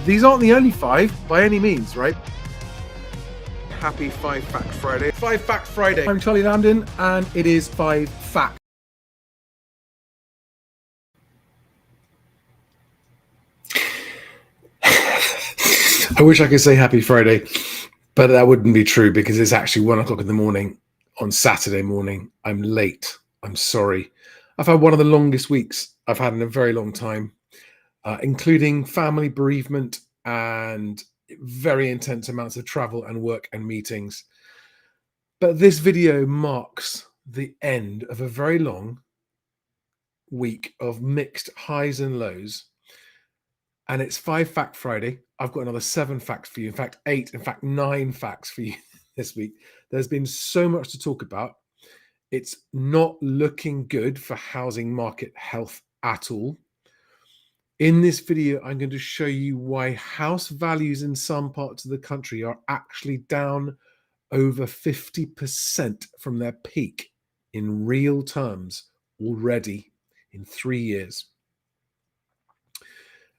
these aren't the only 5 by any means, right? Happy 5 Fact Friday. 5 Fact Friday. I'm Charlie Lambden, and it is 5 Fact. I wish I could say happy Friday, but that wouldn't be true because it's actually 1 o'clock in the morning on Saturday morning. I'm late. I'm sorry. I've had one of the longest weeks I've had in a very long time, including family bereavement and very intense amounts of travel and work and meetings. But this video marks the end of a very long week of mixed highs and lows. And it's 5 Fact Friday. I've got another 7 facts for you. In fact, 8, in fact, 9 facts for you this week. There's been so much to talk about. It's not looking good for housing market health at all. In this video, I'm going to show you why house values in some parts of the country are actually down over 50% from their peak in real terms already in 3 years.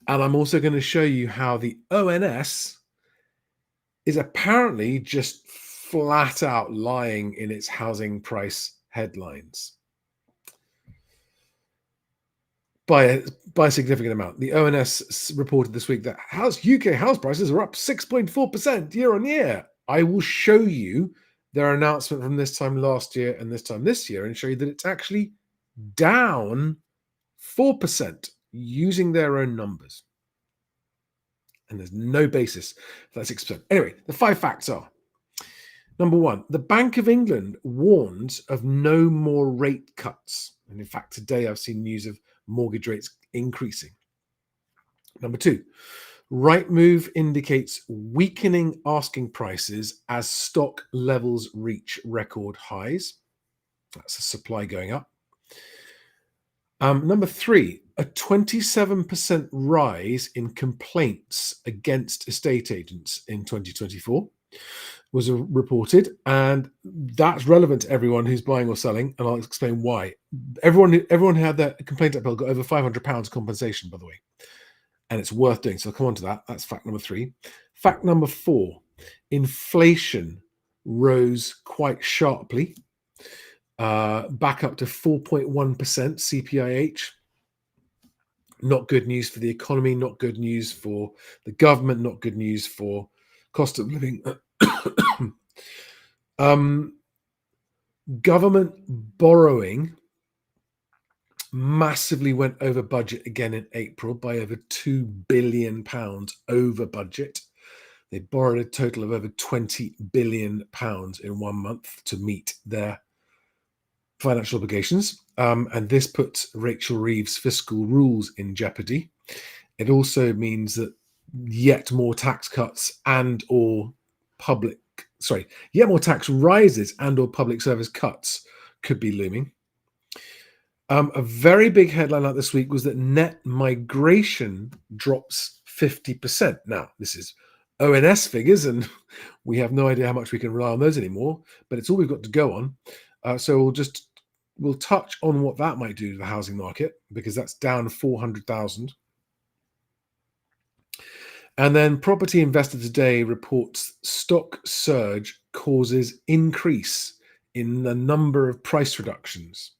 And I'm also going to show you how the ONS is apparently just flat out lying in its housing price headlines by a significant amount. The ONS reported this week that UK house prices are up 6.4% year on year. I will show you their announcement from this time last year and this time this year and show you that it's actually down 4% using their own numbers. And there's no basis for that 6%. Anyway, the 5 facts are: number 1, the Bank of England warns of no more rate cuts. And in fact, today I've seen news of mortgage rates increasing. Number 2, Rightmove indicates weakening asking prices as stock levels reach record highs. That's the supply going up. Number 3, a 27% rise in complaints against estate agents in 2024 was reported, and that's relevant to everyone who's buying or selling, and I'll explain why. Everyone who had their complaint uphill got over £500 compensation, by the way, and it's worth doing. So I'll come on to that. That's fact number 3. Fact number 4, inflation rose quite sharply, back up to 4.1% CPIH. Not good news for the economy, not good news for the government, not good news for cost of living. Government borrowing massively went over budget again in April by over £2 billion over budget. They borrowed a total of over £20 billion in 1 month to meet their financial obligations. And this puts Rachel Reeves' fiscal rules in jeopardy. It also means that yet more tax cuts and or yet more tax rises and or public service cuts could be looming. A very big headline out this week was that net migration drops 50%. Now, this is ONS figures, and we have no idea how much we can rely on those anymore, but it's all we've got to go on. So we'll touch on what that might do to the housing market, because that's down 400,000. And then Property Investor Today reports stock surge causes increase in the number of price reductions.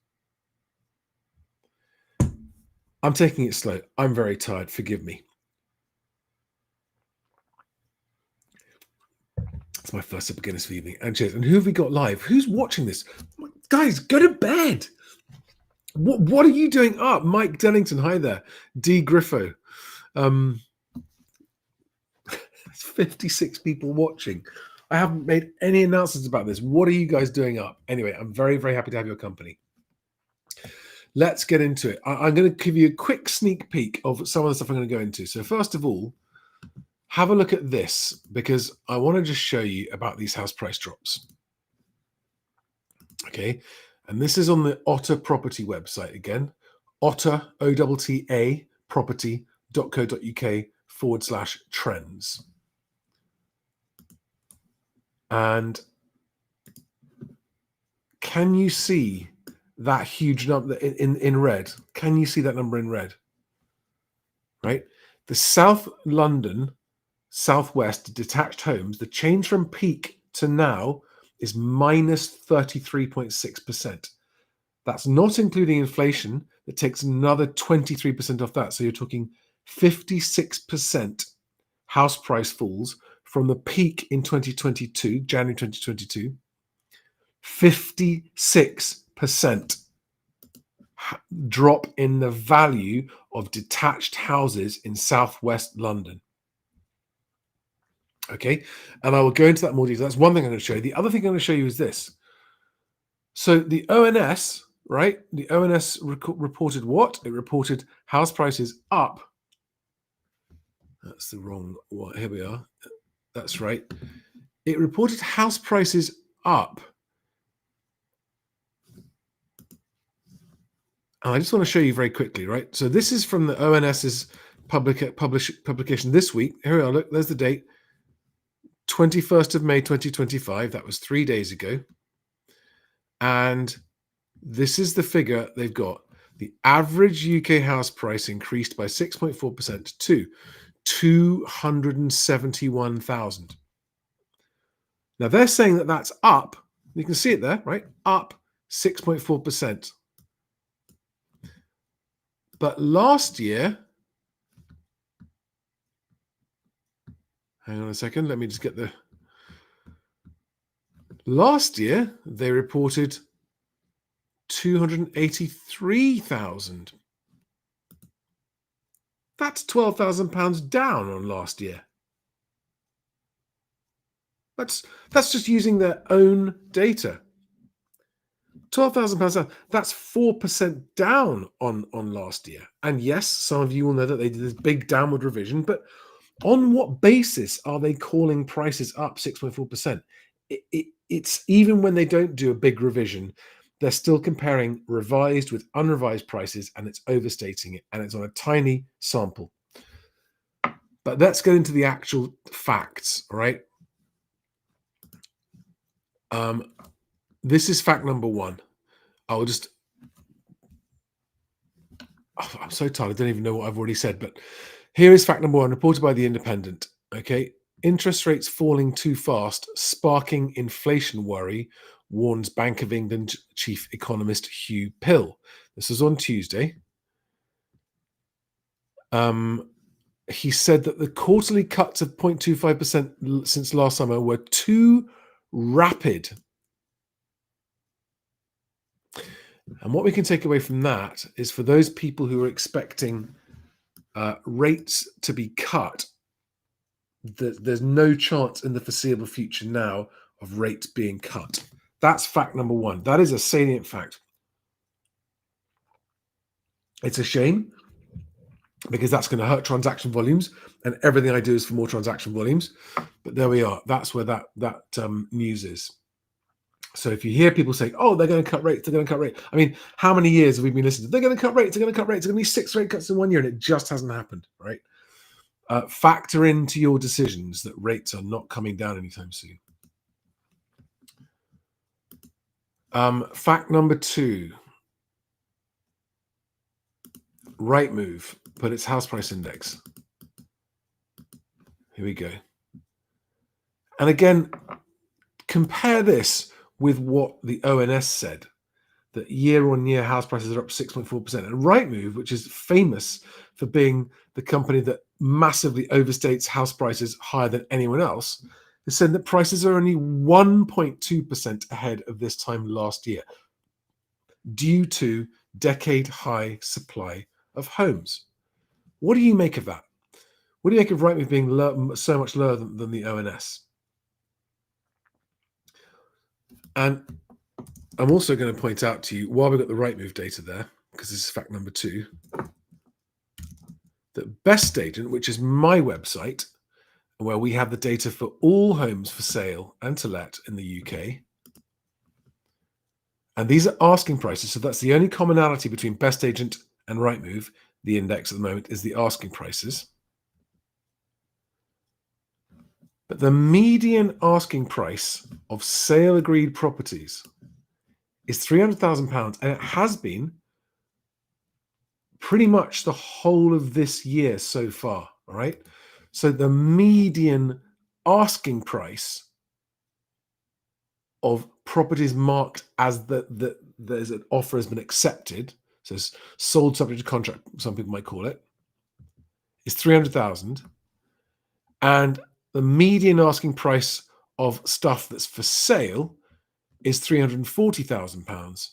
I'm taking it slow. I'm very tired. Forgive me. It's my first sip of Guinness for the evening. And cheers. And who have we got live? Who's watching this? Guys, go to bed. What are you doing up? Mike Dennington, hi there. D. Griffo. 56 people watching. I haven't made any announcements about this. What are you guys doing up? Anyway, I'm very, very happy to have your company. Let's get into it. I'm going to give you a quick sneak peek of some of the stuff I'm going to go into. So first of all, have a look at this, because I want to just show you about these house price drops. Okay, and this is on the Otter Property website again, Otter, OTTA, property.co.uk/trends. And can you see that huge number in red? Can you see that number in red? Right? The South London, Southwest detached homes, the change from peak to now is minus 33.6%. That's not including inflation. That takes another 23% off that. So you're talking 56% house price falls from the peak in 2022, January 2022. 56% drop in the value of detached houses in southwest London. Okay, and I will go into that more detail. That's one thing I'm going to show you. The other thing I'm going to show you is this. So the ONS, right? The ONS reported what? It reported house prices up. That's the wrong one. Here we are. That's right. It reported house prices up. And I just want to show you very quickly, right? So this is from the ONS's publication this week. Here we are. Look, there's the date. 21st of May 2025. That was 3 days ago. And this is the figure they've got. The average UK house price increased by 6.4% to 271,000. Now they're saying that that's up. You can see it there, right? Up 6.4%. But last year, hang on a second, let me just get the. Last year, they reported 283,000. That's £12,000 down on last year. That's just using their own data. £12,000 down. That's 4% down on last year. And yes, some of you will know that they did this big downward revision, but on what basis are they calling prices up 6.4%? It's even when they don't do a big revision, they're still comparing revised with unrevised prices, and it's overstating it, and it's on a tiny sample. But let's get into the actual facts, all right? This is fact number one. I'm so tired. I don't even know what I've already said, but here is fact number one, reported by The Independent. Okay. Interest rates falling too fast, sparking inflation worry, warns Bank of England chief economist Hugh Pill. This was on Tuesday. He said that the quarterly cuts of 0.25% since last summer were too rapid. And what we can take away from that is, for those people who are expecting rates to be cut, there's no chance in the foreseeable future now of rates being cut. That's fact number one. That is a salient fact. It's a shame, because that's going to hurt transaction volumes, and everything I do is for more transaction volumes. But there we are. That's where that news is. So if you hear people say, "Oh, they're going to cut rates, they're going to cut rates," I mean, how many years have we been listening to? They're going to cut rates, they're going to cut rates. There's going to be 6 rate cuts in 1 year, and it just hasn't happened, right? Factor into your decisions that rates are not coming down anytime soon. Fact number two. Rightmove put its house price index. Here we go. And again, compare this with what the ONS said, that year-on-year house prices are up 6.4%. And Rightmove, which is famous for being the company that massively overstates house prices higher than anyone else, has said that prices are only 1.2% ahead of this time last year, due to decade-high supply of homes. What do you make of that? What do you make of Rightmove being so much lower than the ONS? And I'm also going to point out to you, while we've got the Rightmove data there, because this is fact number two, that Best Agent, which is my website, where we have the data for all homes for sale and to let in the UK, and these are asking prices, so that's the only commonality between Best Agent and Rightmove. The index at the moment is the asking prices. But the median asking price of sale agreed properties is £300,000, and it has been pretty much the whole of this year so far. All right. So the median asking price of properties marked as there's an offer has been accepted, so it's sold subject to contract, some people might call it, is 300,000, and the median asking price of stuff that's for sale is £340,000,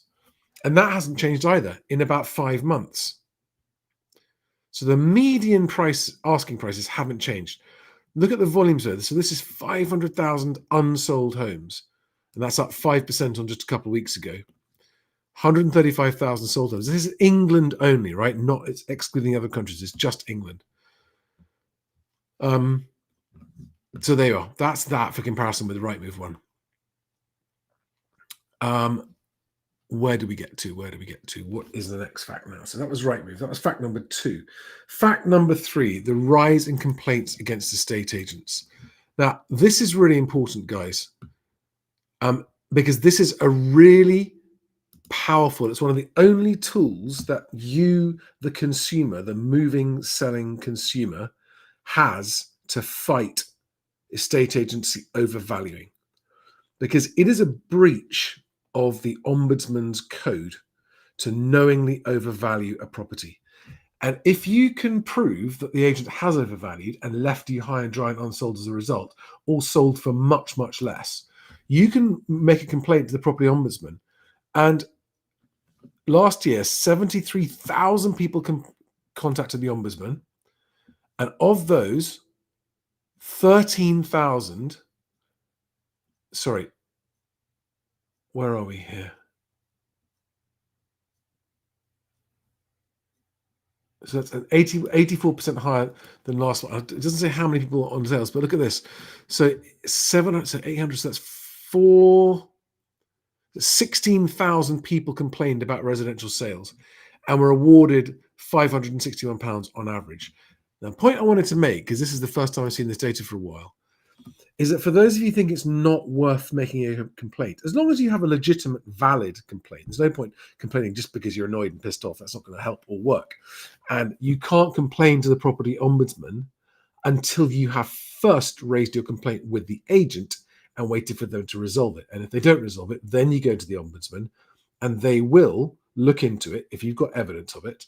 and that hasn't changed either in about 5 months. So the median price asking prices haven't changed. Look at the volumes there. So this is 500,000 unsold homes, and that's up 5% on just a couple of weeks ago. 135,000 sold homes. This is England only, right? Not, it's excluding other countries. It's just England. So there you are. That's that for comparison with the Rightmove one. Where do we get to? What is the next fact now? So that was Rightmove. That was fact number 2. Fact number 3, the rise in complaints against estate agents. Now, this is really important, guys, because this is a really powerful, it's one of the only tools that you, the consumer, the moving, selling consumer, has to fight estate agency overvaluing. Because it is a breach of the Ombudsman's code to knowingly overvalue a property. And if you can prove that the agent has overvalued and left you high and dry and unsold as a result, or sold for much, much less, you can make a complaint to the property ombudsman. And last year, 73,000 people contacted the ombudsman. And of those, 13,000, sorry, where are we here? So that's an 84% higher than last one. It doesn't say how many people on sales, but look at this. So 700, so 800, so that's 16,000 people complained about residential sales and were awarded £561 on average. Now, the point I wanted to make, because this is the first time I've seen this data for a while, is that for those of you who think it's not worth making a complaint, as long as you have a legitimate, valid complaint, there's no point complaining just because you're annoyed and pissed off. That's not going to help or work. And you can't complain to the property ombudsman until you have first raised your complaint with the agent and waited for them to resolve it. And if they don't resolve it, then you go to the ombudsman and they will look into it if you've got evidence of it,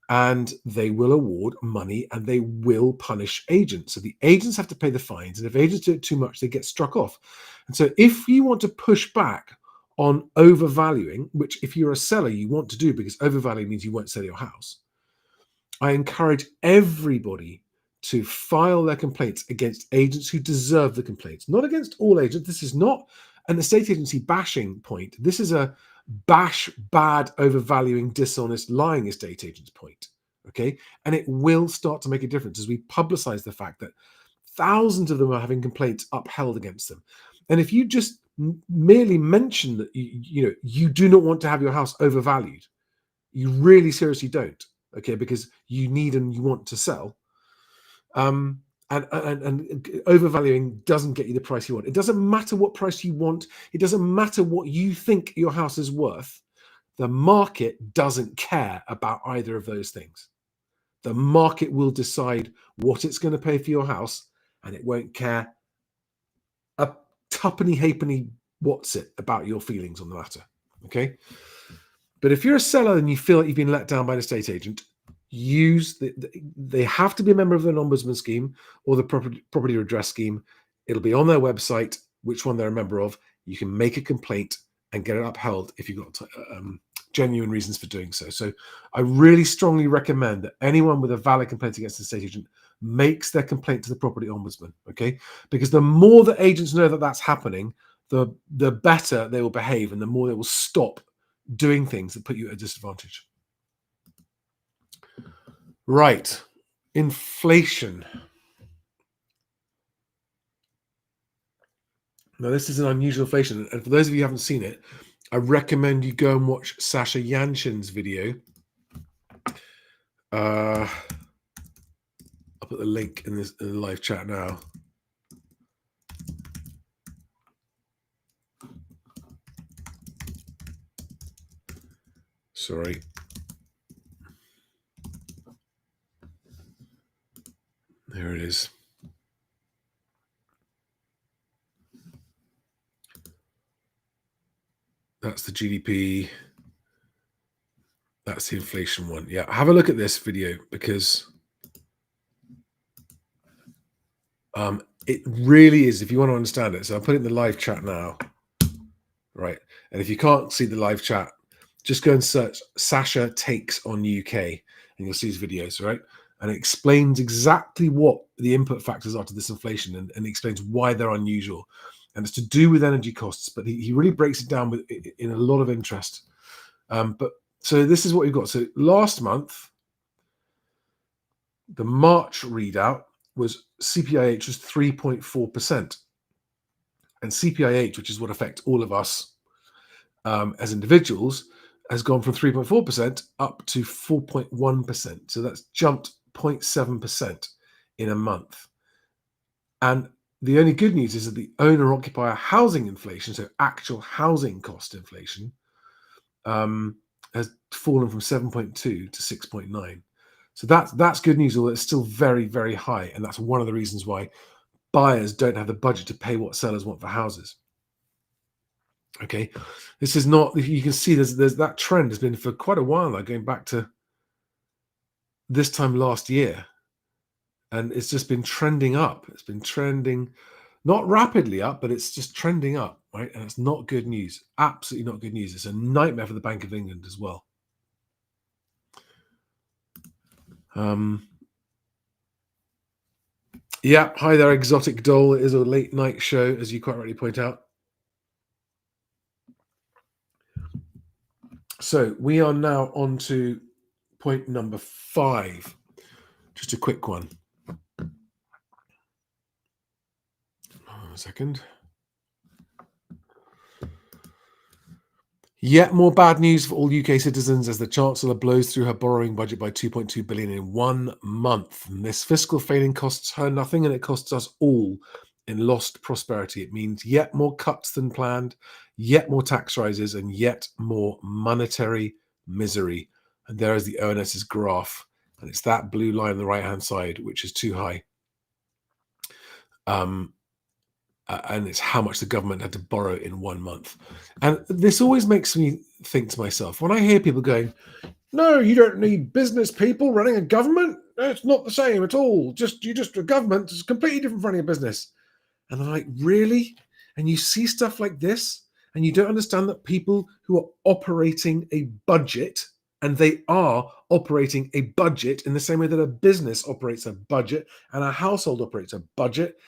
and they will award money and they will punish agents. So the agents have to pay the fines, and if agents do it too much, they get struck off. And so if you want to push back on overvaluing, which if you're a seller, you want to do, because overvaluing means you won't sell your house, I encourage everybody to file their complaints against agents who deserve the complaints, not against all agents. This is not an estate agency bashing point. This is a bash bad, overvaluing, dishonest, lying estate agents point. Okay. And it will start to make a difference as we publicize the fact that thousands of them are having complaints upheld against them. And if you just merely mention that you do not want to have your house overvalued, you really seriously don't. Okay, because you need and you want to sell. And overvaluing doesn't get you the price you want. It doesn't matter what price you want. It doesn't matter what you think your house is worth. The market doesn't care about either of those things. The market will decide what it's going to pay for your house, and it won't care a tuppenny halfpenny what's it about your feelings on the matter. Okay. But if you're a seller and you feel like you've been let down by an estate agent, they have to be a member of the ombudsman scheme or the property redress scheme. It'll be on their website which one they're a member of. You can make a complaint and get it upheld if you've got genuine reasons for doing so. So I really strongly recommend that anyone with a valid complaint against an estate agent makes their complaint to the property ombudsman. Okay, because the more that agents know that that's happening, the better they will behave, and the more they will stop doing things that put you at a disadvantage. Right. Inflation. Now, this is an unusual inflation. And for those of you who haven't seen it, I recommend you go and watch Sasha Yanshin's video. I'll put the link in the live chat now. Sorry. There it is. That's the GDP. That's the inflation one. Yeah, have a look at this video because it really is, if you want to understand it. So I'll put it in the live chat now, right? And if you can't see the live chat, just go and search Sasha Takes on UK and you'll see his videos, right? And it explains exactly what the input factors are to this inflation and explains why they're unusual. And it's to do with energy costs, but he really breaks it down in a lot of interest. But so this is what we've got. So last month, the March readout was CPIH was 3.4%. And CPIH, which is what affects all of us as individuals, has gone from 3.4% up to 4.1%. So that's jumped 0.7% in a month. And the only good news is that the owner-occupier housing inflation, so actual housing cost inflation, has fallen from 7.2 to 6.9. So that's good news, although it's still very, very high. And that's one of the reasons why buyers don't have the budget to pay what sellers want for houses. Okay, this is not, you can see there's that trend has been for quite a while now, going back to this time last year. And it's just been trending up. It's been trending not rapidly up, but it's just trending up, right? And it's not good news. Absolutely not good news. It's a nightmare for the Bank of England as well. Yeah, hi there, Exotic Doll. It is a late night show, as you quite rightly point out. So we are now on to point number 5. Just a quick one. Hold on a second. Yet more bad news for all UK citizens as the Chancellor blows through her borrowing budget by 2.2 billion in 1 month. And this fiscal failing costs her nothing and it costs us all in lost prosperity. It means yet more cuts than planned, yet more tax rises, and yet more monetary misery. And there is the ONS's graph. And it's that blue line on the right-hand side, which is too high. And it's how much the government had to borrow in 1 month. And this always makes me think to myself, when I hear people going, no, you don't need business people running a government. It's not the same at all. A government is completely different from running a business. And I'm like, really? And you see stuff like this, and you don't understand that people who are operating a budget, and they are operating a budget in the same way that a business operates a budget and a household operates a budget.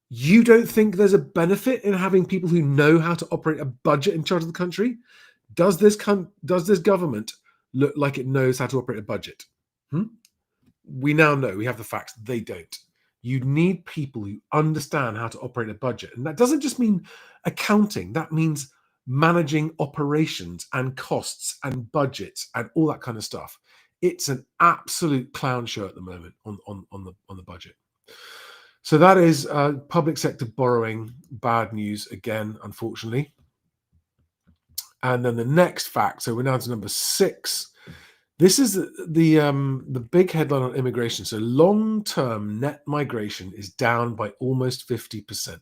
You don't think there's a benefit in having people who know how to operate a budget in charge of the country? Does this government look like it knows how to operate a budget? We now know, we have the facts, they don't. You need people who understand how to operate a budget. And that doesn't just mean accounting, that means managing operations and costs and budgets and all that kind of stuff. It's an absolute clown show at the moment on the budget. So that is public sector borrowing, bad news again, unfortunately. And then the next fact, so we're now to number 6. This is the big headline on immigration. So long-term net migration is down by almost 50%.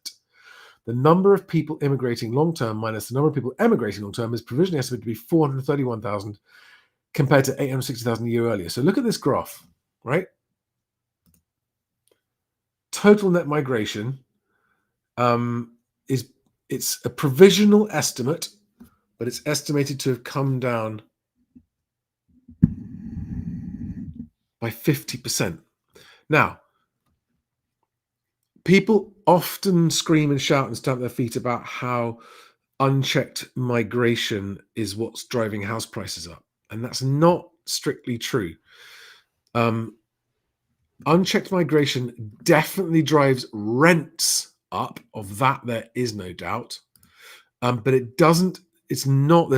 The number of people immigrating long-term minus the number of people emigrating long-term is provisionally estimated to be 431,000 compared to 860,000 a year earlier. So look at this graph, right? Total net migration it's a provisional estimate, but it's estimated to have come down by 50%. Now, people often scream and shout and stamp their feet about how unchecked migration is what's driving house prices up. And that's not strictly true. Unchecked migration definitely drives rents up. Of that, there is no doubt. But it doesn't, there's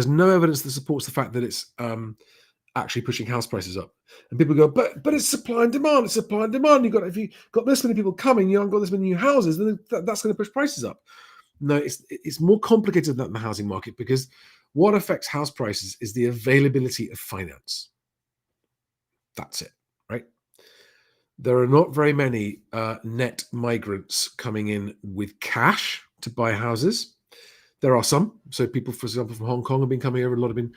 no evidence that supports the fact that it's actually pushing house prices up. And people go, but it's supply and demand. It's supply and demand. If you've got this many people coming, you haven't got this many new houses, then that's going to push prices up. No, it's more complicated than that in the housing market, because what affects house prices is the availability of finance. That's it, right? There are not very many net migrants coming in with cash to buy houses. There are some. So people, for example, from Hong Kong have been coming over. A lot have been,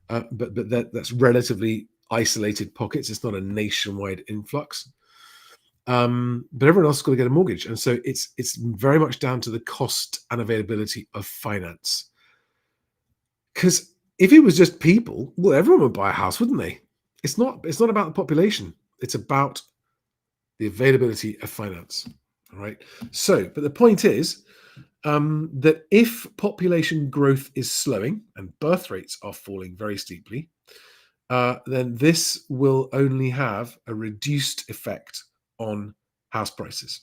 but that's relatively isolated pockets. It's not a nationwide influx. But everyone else has got to get a mortgage, and so it's very much down to the cost and availability of finance. Because if it was just people, well, everyone would buy a house, wouldn't they? It's not. It's not about the population. It's about the availability of finance. All right. So, but the point is that if population growth is slowing and birth rates are falling very steeply, then this will only have a reduced effect on house prices.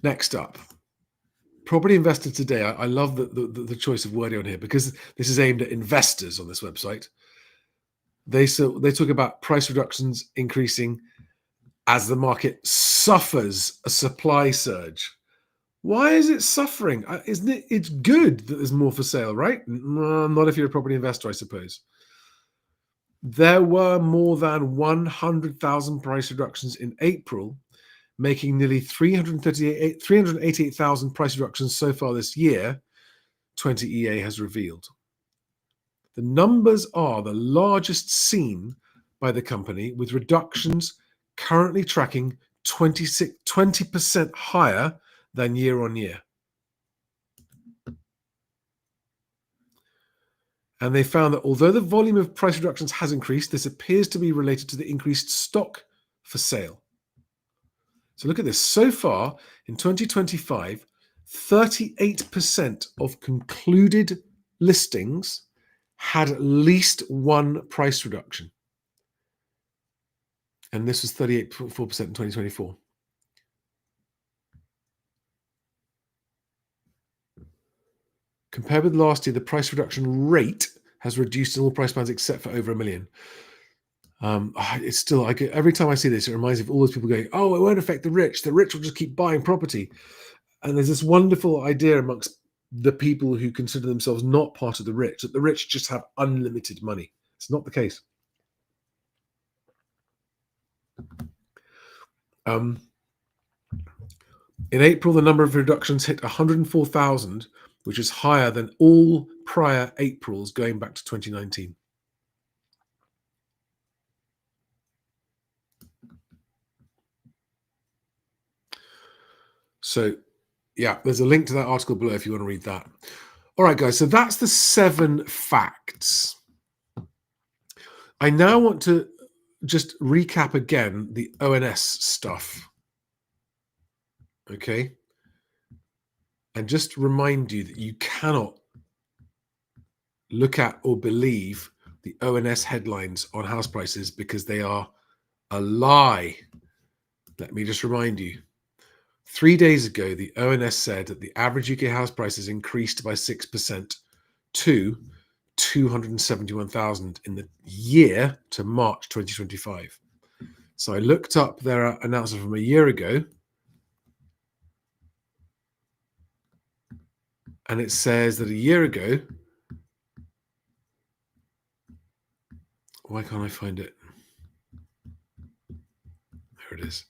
Next up, Property Investor Today. I love the choice of wording on here because this is aimed at investors on this website. They talk about price reductions increasing as the market suffers a supply surge. Why is it suffering? Isn't it? It's good that there's more for sale, right? No, not if you're a property investor, I suppose. There were more than 100,000 price reductions in April, making nearly 388,000 price reductions so far this year, 20EA has revealed. The numbers are the largest seen by the company, with reductions currently tracking 20% higher than year on year. And they found that although the volume of price reductions has increased, this appears to be related to the increased stock for sale. So look at this. So far in 2025, 38% of concluded listings had at least one price reduction. And this was 38.4% in 2024. Compared with last year, the price reduction rate has reduced in all price bands except for over $1 million. It's still, every time I see this, it reminds me of all those people going, "Oh, it won't affect the rich. The rich will just keep buying property." And there's this wonderful idea amongst the people who consider themselves not part of the rich, that the rich just have unlimited money. It's not the case. In April, the number of reductions hit 104,000, which is higher than all prior Aprils going back to 2019. So, yeah, there's a link to that article below if you want to read that. All right, guys, so that's the 7 facts. I now want to just recap again the ONS stuff. Okay? And just remind you that you cannot look at or believe the ONS headlines on house prices because they are a lie. Let me just remind you. 3 days ago, the ONS said that the average UK house prices increased by 6% to 271,000 in the year to March 2025. So I looked up their announcement from a year ago, and it says that a year ago, why can't I find it? There it is.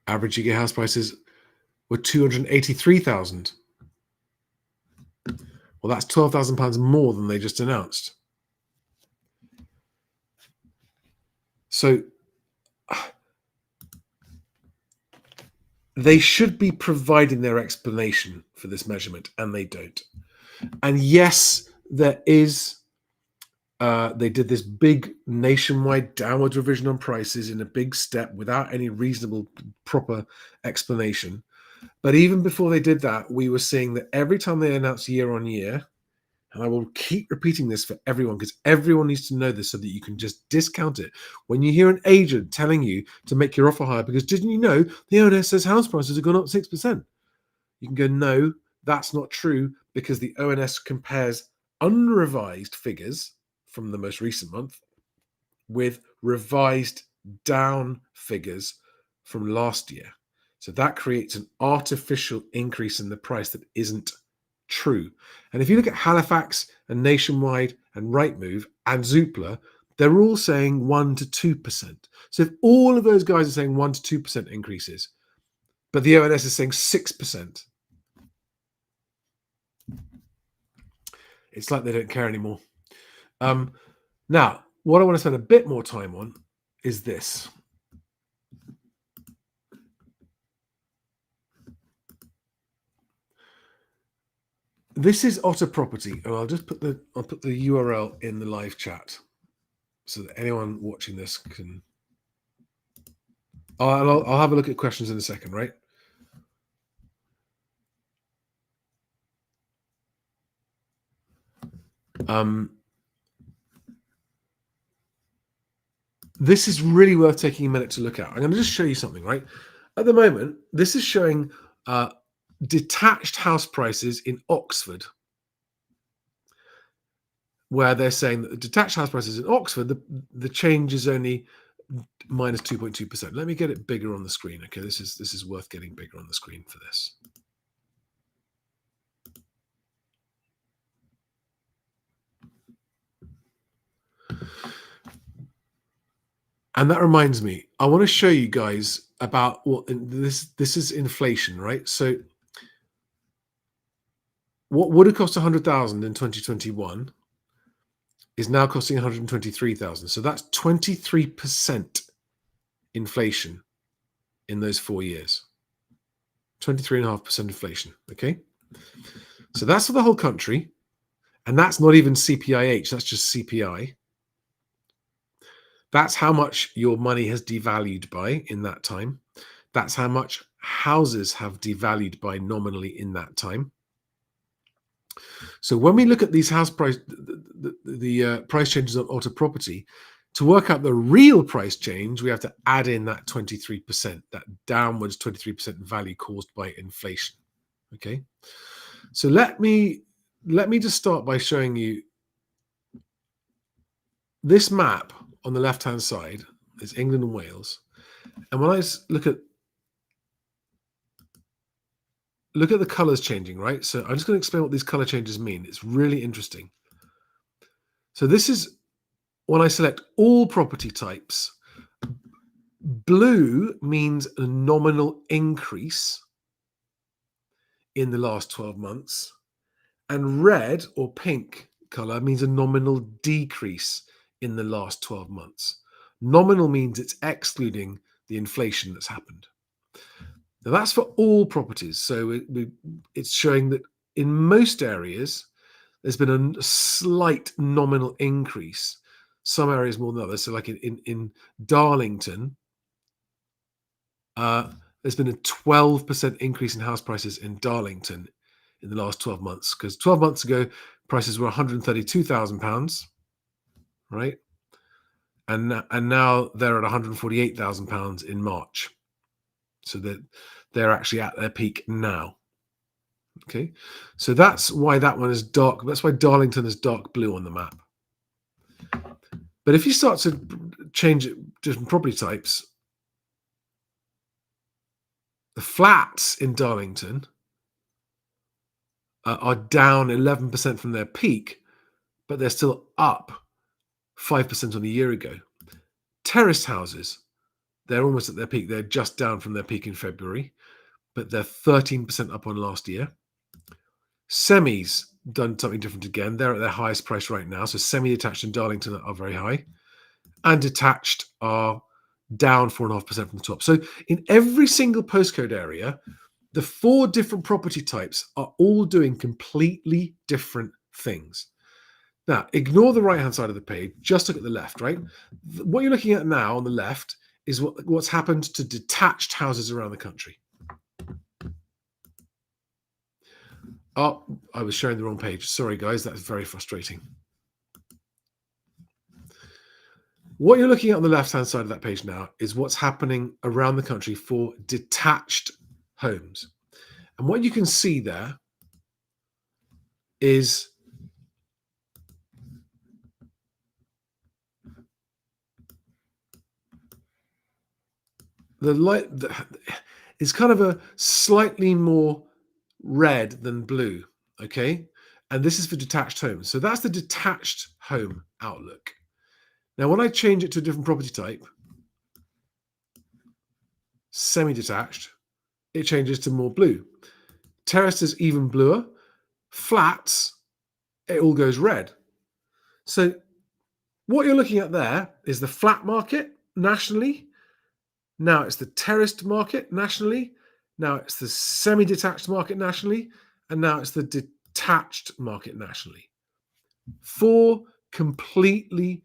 Average UK house prices were 283,000. Well, that's £12,000 more than they just announced. So they should be providing their explanation for this measurement, and they don't. And yes, there is, they did this big nationwide downward revision on prices in a big step without any reasonable, proper explanation. But even before they did that, we were seeing that every time they announced year on year, and I will keep repeating this for everyone because everyone needs to know this so that you can just discount it. When you hear an agent telling you to make your offer higher because didn't you know the owner says house prices have gone up 6%? You can go, no, that's not true because the ONS compares unrevised figures from the most recent month with revised down figures from last year. So that creates an artificial increase in the price that isn't true. And if you look at Halifax and Nationwide and Rightmove and Zoopla, they're all saying 1 to 2%. So if all of those guys are saying 1 to 2% increases, but the ONS is saying 6%, it's like they don't care anymore. Now, what I want to spend a bit more time on is this. This is Otter Property, and I'll put the URL in the live chat so that anyone watching this can. I'll have a look at questions in a second, right? This is really worth taking a minute to look at. I'm going to just show you something, right? At the moment, this is showing detached house prices in Oxford, where they're saying that the detached house prices in Oxford, the change is only minus 2.2%. Let me get it bigger on the screen. Okay, this is worth getting bigger on the screen for this. And that reminds me, I want to show you guys about what this is inflation, right? So what would have cost 100,000 in 2021 is now costing 123,000. So that's 23% inflation in those 4 years. 23.5% inflation. Okay. So that's for the whole country. And that's not even CPIH, that's just CPI. That's how much your money has devalued by in that time. That's how much houses have devalued by nominally in that time. So when we look at these house price, the price changes on Otter Property, to work out the real price change, we have to add in that 23%, that downwards 23% value caused by inflation. Okay, so let me just start by showing you this map on the left-hand side is England and Wales, and when I look at the colors changing, right? So I'm just going to explain what these color changes mean. It's really interesting. So this is when I select all property types. Blue means a nominal increase in the last 12 months, and red or pink color means a nominal decrease in the last 12 months. Nominal means it's excluding the inflation that's happened. Now that's for all properties. So it's showing that in most areas, there's been a slight nominal increase. Some areas more than others. So like in Darlington, there's been a 12% increase in house prices in Darlington in the last 12 months. Because 12 months ago, prices were £132,000, right? And now they're at £148,000 in March. So that they're actually at their peak now. Okay, so that's why that one is dark. That's why Darlington is dark blue on the map. But if you start to change different property types, the flats in Darlington are down 11% from their peak, but they're still up 5% on a year ago. Terraced houses, they're almost at their peak. They're just down from their peak in February, but they're 13% up on last year. Semis done something different again. They're at their highest price right now. So semi-detached in Darlington are very high, and detached are down 4.5% from the top. So in every single postcode area, the 4 different property types are all doing completely different things. Now, ignore the right-hand side of the page. Just look at the left, right? What you're looking at now on the left is what's happened to detached houses around the country. Oh, I was showing the wrong page. Sorry, guys. That's very frustrating. What you're looking at on the left-hand side of that page now is what's happening around the country for detached homes. And what you can see there is the light is kind of a slightly more red than blue. Okay. And this is for detached homes. So that's the detached home outlook. Now, when I change it to a different property type, semi-detached, it changes to more blue. Terraced is even bluer. Flats, it all goes red. So what you're looking at there is the flat market nationally. Now it's the terraced market nationally. Now it's the semi-detached market nationally. And now it's the detached market nationally. 4 completely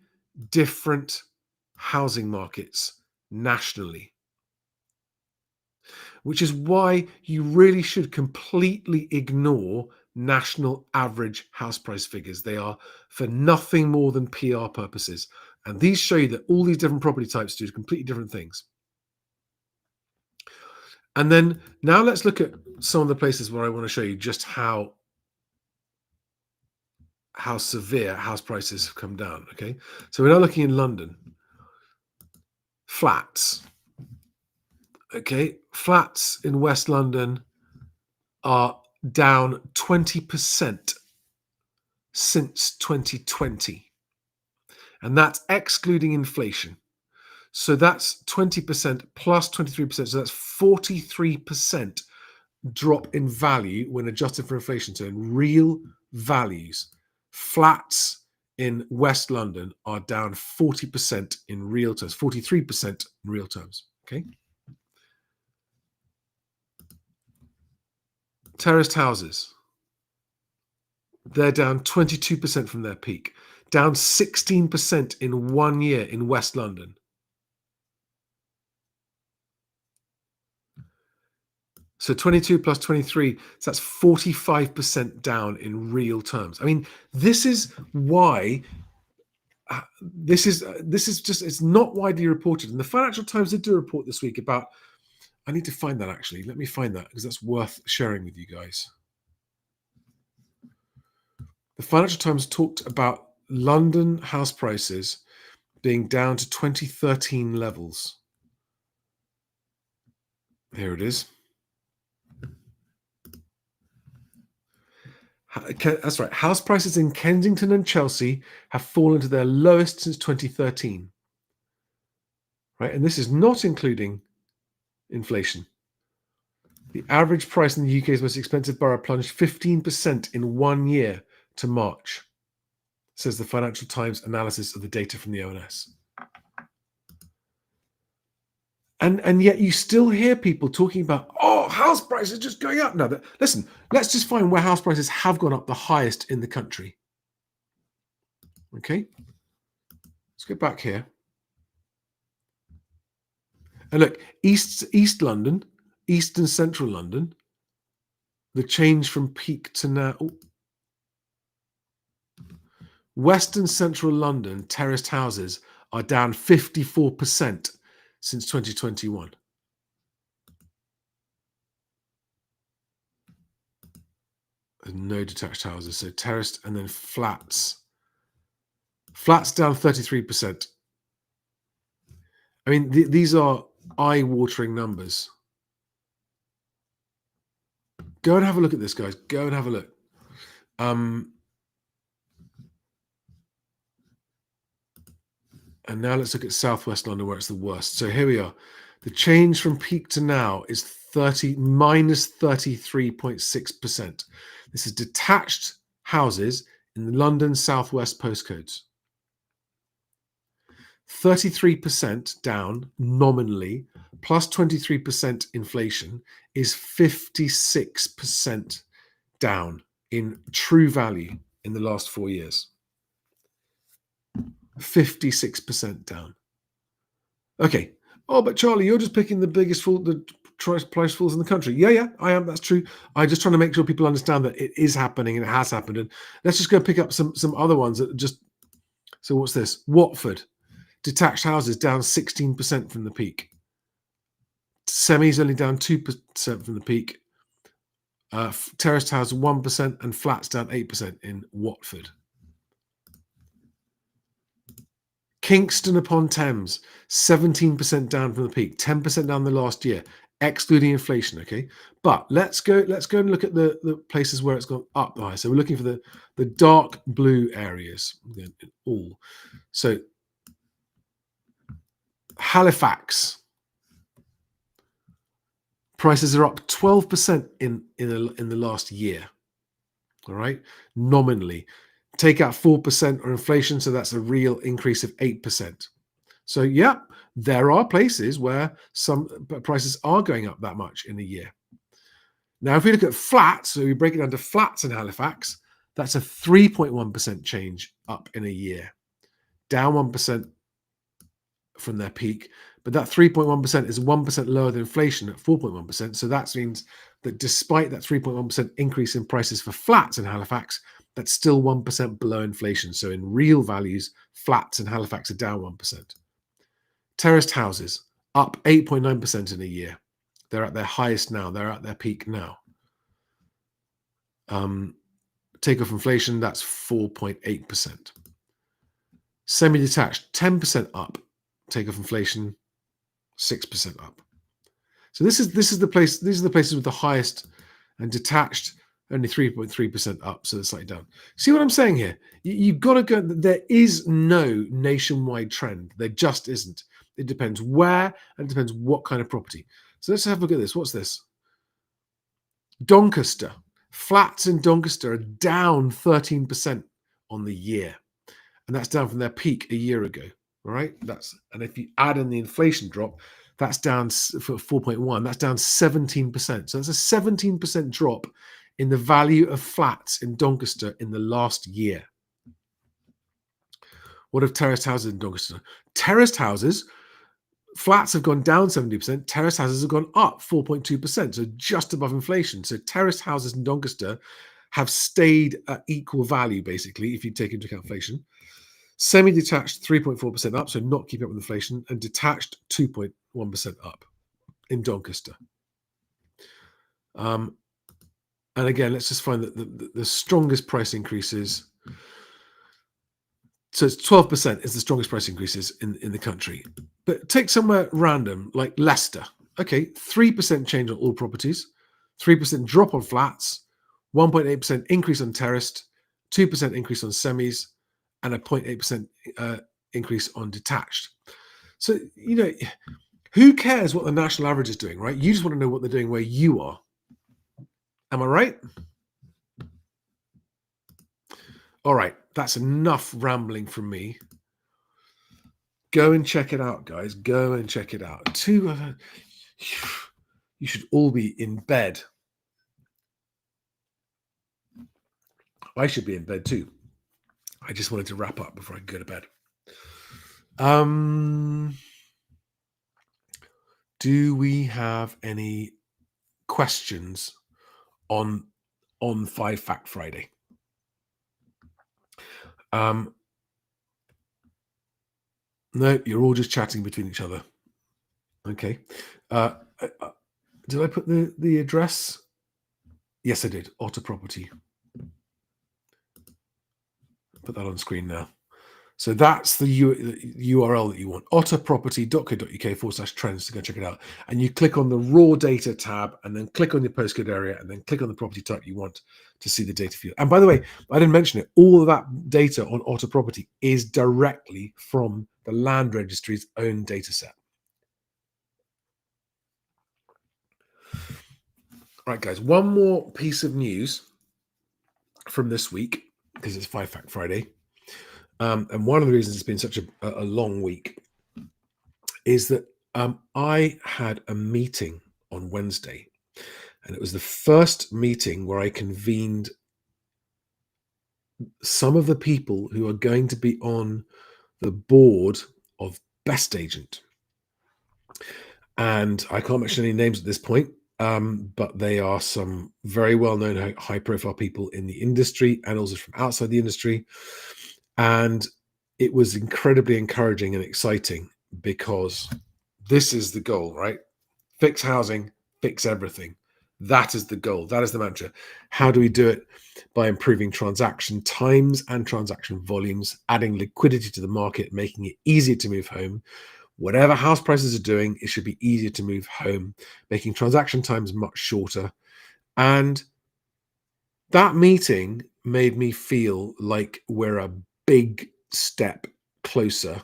different housing markets nationally, which is why you really should completely ignore national average house price figures. They are for nothing more than PR purposes. And these show you that all these different property types do completely different things. And then now let's look at some of the places where I want to show you just how severe house prices have come down. Okay. So we're now looking in London. Flats. Okay. Flats in West London are down 20% since 2020. And that's excluding inflation. So that's 20% plus 23%. So that's 43% drop in value when adjusted for inflation. So in real values, flats in West London are down 40% in real terms, 43% in real terms. Okay. Terraced houses, they're down 22% from their peak, down 16% in 1 year in West London. So 22 plus 23, so that's 45% down in real terms. I mean, this is why this is just, it's not widely reported. And the Financial Times did do a report this week about, I need to find that actually. Let me find that because that's worth sharing with you guys. The Financial Times talked about London house prices being down to 2013 levels. Here it is. That's right. House prices in Kensington and Chelsea have fallen to their lowest since 2013. Right, and this is not including inflation. The average price in the UK's most expensive borough plunged 15% in 1 year to March, says the Financial Times analysis of the data from the ONS. And yet you still hear people talking about, oh, house prices just going up. No, listen, let's just find where house prices have gone up the highest in the country. Okay, let's go back here. And look, East London, East and Central London, the change from peak to now. West and Central London terraced houses are down 54% since 2021. No detached houses, so terraced and then flats. Flats down 33%. I mean, these are eye-watering numbers. Go and have a look at this, guys. Go and have a look. And now let's look at Southwest London, where it's the worst. So here we are. The change from peak to now is minus 33.6%. This is detached houses in the London Southwest postcodes. 33% down nominally, plus 23% inflation is 56% down in true value in the last 4 years. 56% down. Okay. Oh, but Charlie, you're just picking the biggest fall, the price falls in the country. Yeah, I am. That's true. I'm just trying to make sure people understand that it is happening and it has happened. And let's just go pick up some other ones that just. So what's this? Watford, detached houses down 16% from the peak. Semis only down 2% from the peak. Terraced houses 1% and flats down 8% in Watford. Kingston upon Thames, 17% down from the peak, 10% down the last year, excluding inflation. Okay, but let's go and look at the places where it's gone up high. So we're looking for the dark blue areas. All so Halifax prices are up 12% in the last year. All right, nominally. Take out 4% or inflation, so that's a real increase of 8%. So, yeah, there are places where some prices are going up that much in a year. Now, if we look at flats, so we break it down to flats in Halifax, that's a 3.1% change up in a year, down 1% from their peak. But that 3.1% is 1% lower than inflation at 4.1%. So that means that despite that 3.1% increase in prices for flats in Halifax, that's still 1% below inflation. So in real values, flats in Halifax are down 1%. Terraced houses up 8.9% in a year. They're at their highest now. They're at their peak now. Take off inflation, that's 4.8%. Semi-detached, 10% up. Take off inflation, 6% up. So this is the place. These are the places with the highest, and detached only 3.3% up. So it's slightly down. See what I'm saying here? You've got to go. There is no nationwide trend. There just isn't. It depends where, and it depends what kind of property. So let's have a look at this. What's this? Doncaster. Flats in Doncaster are down 13% on the year, and that's down from their peak a year ago. All right, and if you add in the inflation drop, that's down for 4.1. That's down 17%. So that's a 17% drop in the value of flats in Doncaster in the last year. What have terraced houses in Doncaster? Terraced houses, flats have gone down 70%. Terraced houses have gone up 4.2%, so just above inflation. So terraced houses in Doncaster have stayed at equal value, basically, if you take into account inflation. Semi-detached 3.4% up, so not keeping up with inflation, and detached 2.1% up in Doncaster. And again, let's just find that the strongest price increases. So it's 12% is the strongest price increases in the country. But take somewhere random like Leicester. Okay, 3% change on all properties, 3% drop on flats, 1.8% increase on terraced, 2% increase on semis, and a 0.8% increase on detached. So, who cares what the national average is doing, right? You just want to know what they're doing where you are. Am I right? All right, that's enough rambling from me. Go and check it out, guys. Go and check it out. You should all be in bed. I should be in bed too. I just wanted to wrap up before I go to bed. Do we have any questions on 5 Fact Friday? No, you're all just chatting between each other. Okay. Did I put the address? Yes, I did. Otter Property. Put that on screen now. So that's the URL that you want, otterproperty.co.uk/trends to go check it out. And you click on the raw data tab, and then click on your postcode area, and then click on the property type you want to see the data view. And by the way, I didn't mention it, all of that data on Otter Property is directly from the Land Registry's own data set. All right, guys, one more piece of news from this week, because it's 5 Fact Friday. And one of the reasons it's been such a long week is that I had a meeting on Wednesday, and it was the first meeting where I convened some of the people who are going to be on the board of Best Agent. And I can't mention any names at this point, but they are some very well-known, high-profile people in the industry and also from outside the industry. And it was incredibly encouraging and exciting, because this is the goal, right? Fix housing, fix everything. That is the goal. That is the mantra. How do we do it? By improving transaction times and transaction volumes, adding liquidity to the market, making it easier to move home. Whatever house prices are doing, it should be easier to move home, making transaction times much shorter. And that meeting made me feel like we're a big step closer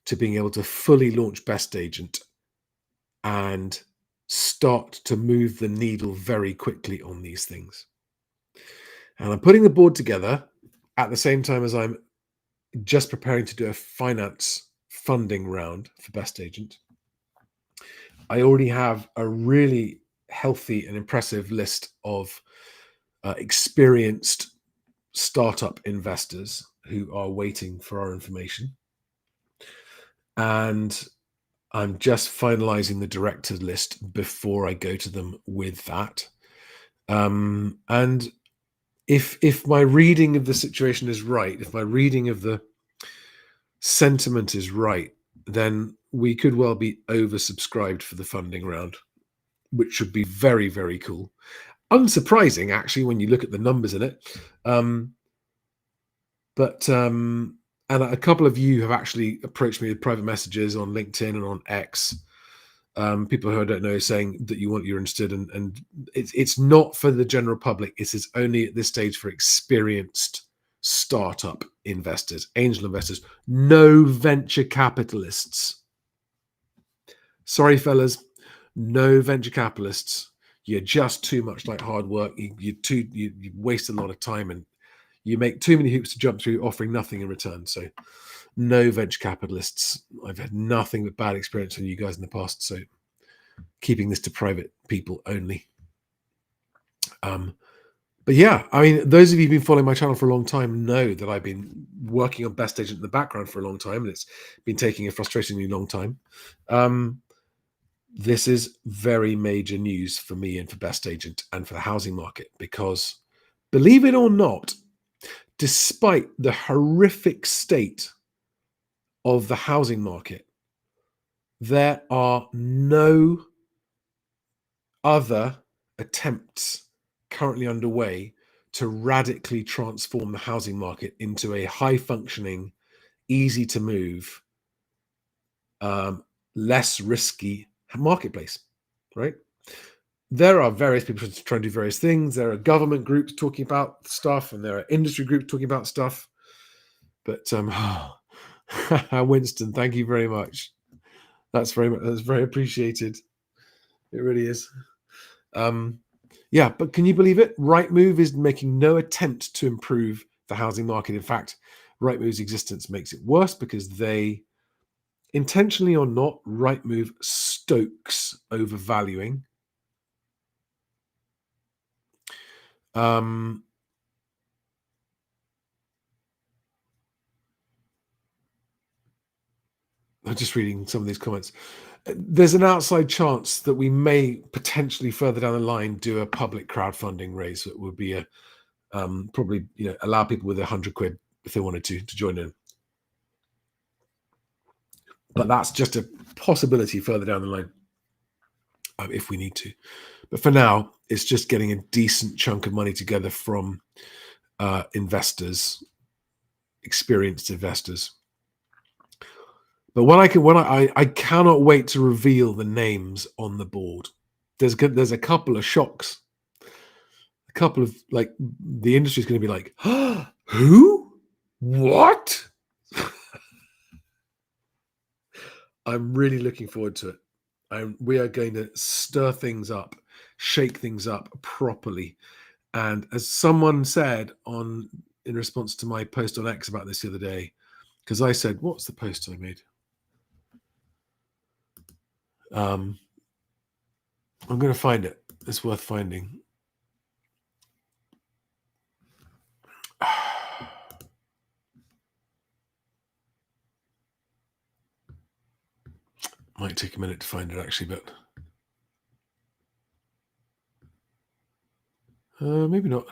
to being able to fully launch Best Agent and start to move the needle very quickly on these things. And I'm putting the board together at the same time as I'm just preparing to do a finance funding round for Best Agent. I already have a really healthy and impressive list of experienced startup investors who are waiting for our information. And I'm just finalizing the director list before I go to them with that. And if my reading of the situation is right, if my reading of the sentiment is right, then we could well be oversubscribed for the funding round, which should be very, very cool. Unsurprising, actually, when you look at the numbers in it. And a couple of you have actually approached me with private messages on LinkedIn and on X. People who I don't know saying that you're interested, and it's not for the general public. It is only at this stage for experienced startup investors, angel investors, no venture capitalists. Sorry, fellas, no venture capitalists. You're just too much like hard work. You waste a lot of time and you make too many hoops to jump through, offering nothing in return. So, no venture capitalists. I've had nothing but bad experience with you guys in the past. So, keeping this to private people only. But yeah, I mean, those of you who've been following my channel for a long time know that I've been working on Best Agent in the background for a long time, and it's been taking a frustratingly long time. This is very major news for me and for Best Agent and for the housing market because, believe it or not, despite the horrific state of the housing market, there are no other attempts currently underway to radically transform the housing market into a high-functioning, easy-to-move, less risky marketplace, right? There are various people trying to do various things. There are government groups talking about stuff, and there are industry groups talking about stuff. But Winston, thank you very much. That's very appreciated. It really is. Yeah, but can you believe it? Rightmove is making no attempt to improve the housing market. In fact, Rightmove's existence makes it worse because they, intentionally or not, Rightmove stokes overvaluing. I'm just reading some of these comments. There's an outside chance that we may potentially further down the line do a public crowdfunding raise that would be a probably allow people with £100 if they wanted to join in. But that's just a possibility further down the line if we need to. But for now, it's just getting a decent chunk of money together from investors, experienced investors. But I cannot wait to reveal the names on the board. There's a couple of shocks. A couple of the industry is going to be like, who? What? I'm really looking forward to it. We are going to stir things up, shake things up properly. And as someone said in response to my post on X about this the other day, because I said, what's the post I made? I'm going to find it. It's worth finding. Might take a minute to find it, actually, but maybe not.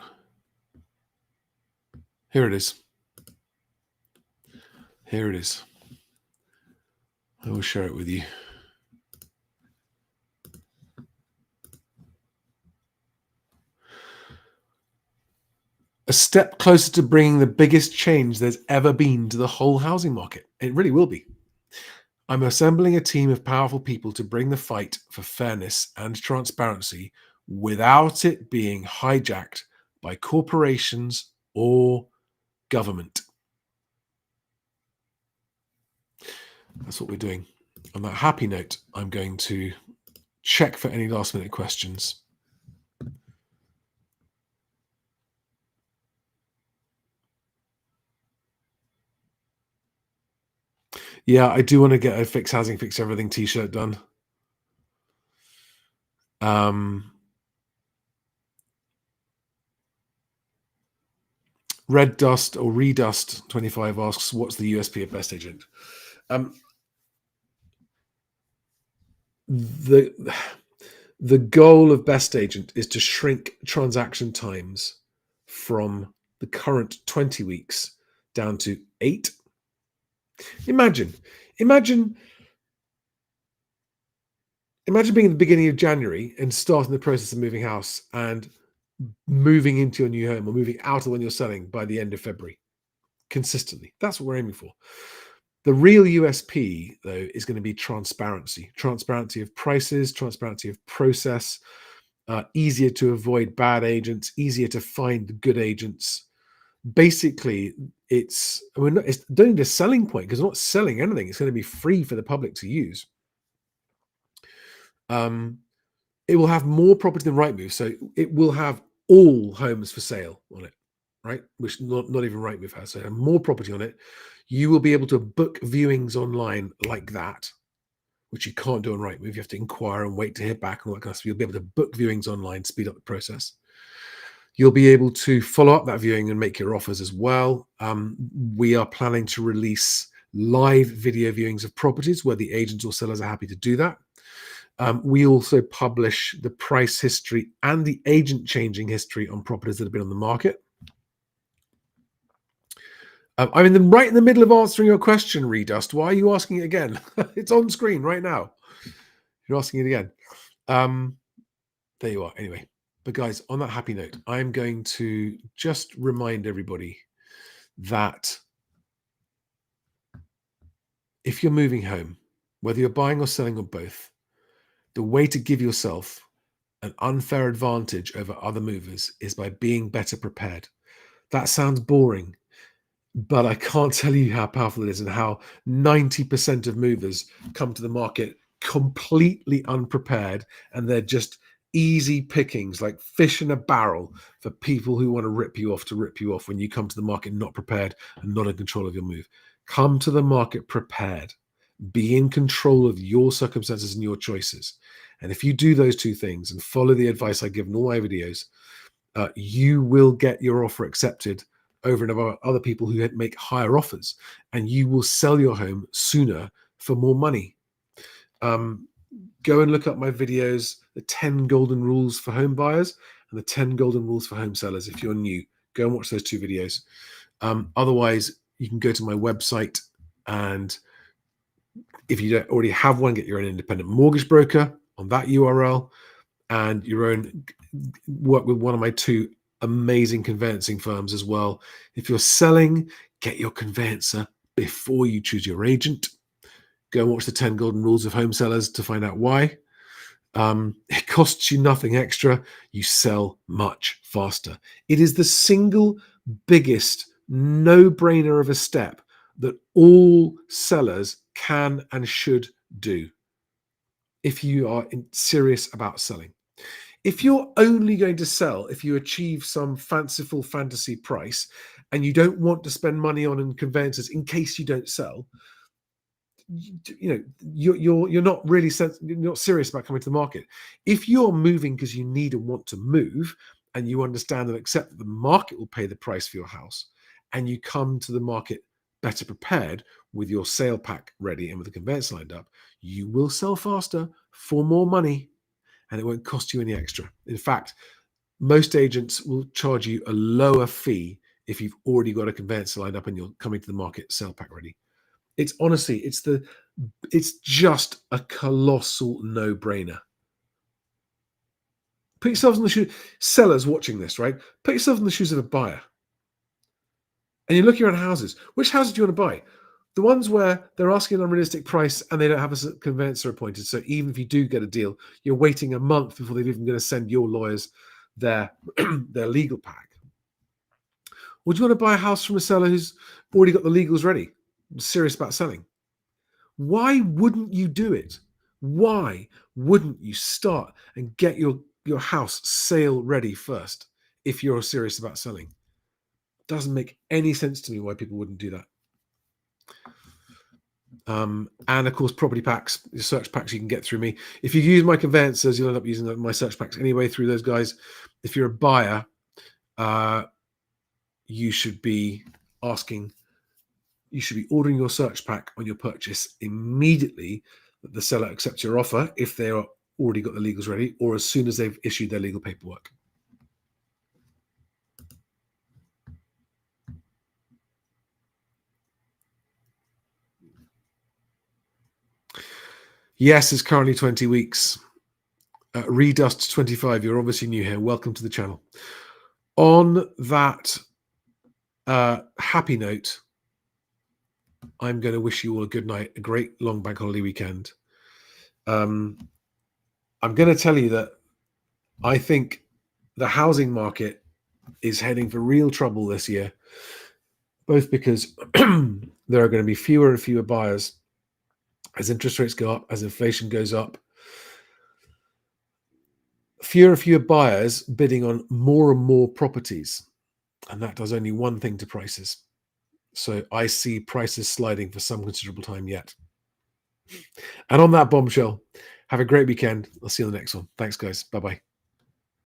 Here it is. Here it is. I will share it with you. A step closer to bringing the biggest change there's ever been to the whole housing market. It really will be. I'm assembling a team of powerful people to bring the fight for fairness and transparency without it being hijacked by corporations or government. That's what we're doing. On that happy note, I'm going to check for any last minute questions. Yeah, I do want to get a Fix Housing, Fix Everything t-shirt done. Red Dust or Redust 25 asks, what's the USP of Best Agent? The goal of Best Agent is to shrink transaction times from the current 20 weeks down to 8. Imagine being at the beginning of January and starting the process of moving house and moving into your new home or moving out of the one you're selling by the end of February consistently. That's what we're aiming for. The real USP, though, is going to be transparency of prices, transparency of process, easier to avoid bad agents, easier to find good agents. Basically, it's don't need a selling point because we're not selling anything. It's going to be free for the public to use. It will have more property than Rightmove, so it will have all homes for sale on it, right? Which not even Rightmove has. So have more property on it. You will be able to book viewings online like that, which you can't do on Rightmove. You have to inquire and wait to hear back and all that kind of stuff. You'll be able to book viewings online, speed up the process. You'll be able to follow up that viewing and make your offers as well. We are planning to release live video viewings of properties where the agents or sellers are happy to do that. We also publish the price history and the agent changing history on properties that have been on the market. I'm right in the middle of answering your question, Redust. Why are you asking it again? It's on screen right now. You're asking it again. There you are. Anyway, but guys, on that happy note, I'm going to just remind everybody that if you're moving home, whether you're buying or selling or both, the way to give yourself an unfair advantage over other movers is by being better prepared. That sounds boring, but I can't tell you how powerful it is and how 90% of movers come to the market completely unprepared, and they're just easy pickings, like fish in a barrel for people who want to rip you off when you come to the market not prepared and not in control of your move. Come to the market prepared. Be in control of your circumstances and your choices. And if you do those two things and follow the advice I give in all my videos, you will get your offer accepted over and above other people who make higher offers, and you will sell your home sooner for more money. Go and look up my videos, the 10 golden rules for home buyers and the 10 golden rules for home sellers. If you're new, go and watch those two videos. Otherwise, you can go to my website, and if you don't already have one, get your own independent mortgage broker on that URL, and your own work with one of my two amazing conveyancing firms as well. If you're selling, get your conveyancer before you choose your agent. Go and watch the 10 golden rules of home sellers to find out why. It costs you nothing extra. You sell much faster. It is the single biggest no-brainer of a step that all sellers can and should do if you are serious about selling. If you're only going to sell if you achieve some fanciful fantasy price and you don't want to spend money on conveyancers in case you don't sell, you're not really you're not serious about coming to the market. If you're moving because you need and want to move, and you understand and accept that the market will pay the price for your house, and you come to the market better prepared with your sale pack ready and with the conveyance lined up, you will sell faster for more money, and it won't cost you any extra. In fact, most agents will charge you a lower fee if you've already got a conveyance lined up and you're coming to the market sale pack ready. It's honestly, it's just a colossal no-brainer. Put yourselves in the shoes, sellers watching this, right? Put yourself in the shoes of a buyer. And you're looking around houses. Which houses do you want to buy? The ones where they're asking an unrealistic price and they don't have a conveyancer appointed. So even if you do get a deal, you're waiting a month before they're even going to send your lawyers their their legal pack. Or do you want to buy a house from a seller who's already got the legals ready, serious about selling? Why wouldn't you do it? Why wouldn't you start and get your house sale ready first if you're serious about selling? Doesn't make any sense to me why people wouldn't do that. And of course, property packs, your search packs you can get through me. If you use my conveyancers, you'll end up using my search packs anyway through those guys. If you're a buyer, you should be ordering your search pack on your purchase immediately that the seller accepts your offer if they are already got the legals ready, or as soon as they've issued their legal paperwork. Yes, it's currently 20 weeks. Redust 25, you're obviously new here. Welcome to the channel. On that happy note, I'm going to wish you all a good night, a great long bank holiday weekend. I'm going to tell you that I think the housing market is heading for real trouble this year, both because there are going to be fewer and fewer buyers as interest rates go up, as inflation goes up. Fewer and fewer buyers bidding on more and more properties, and that does only one thing to prices. So I see prices sliding for some considerable time yet. And on that bombshell, have a great weekend. I'll see you on the next one. Thanks, guys. Bye-bye.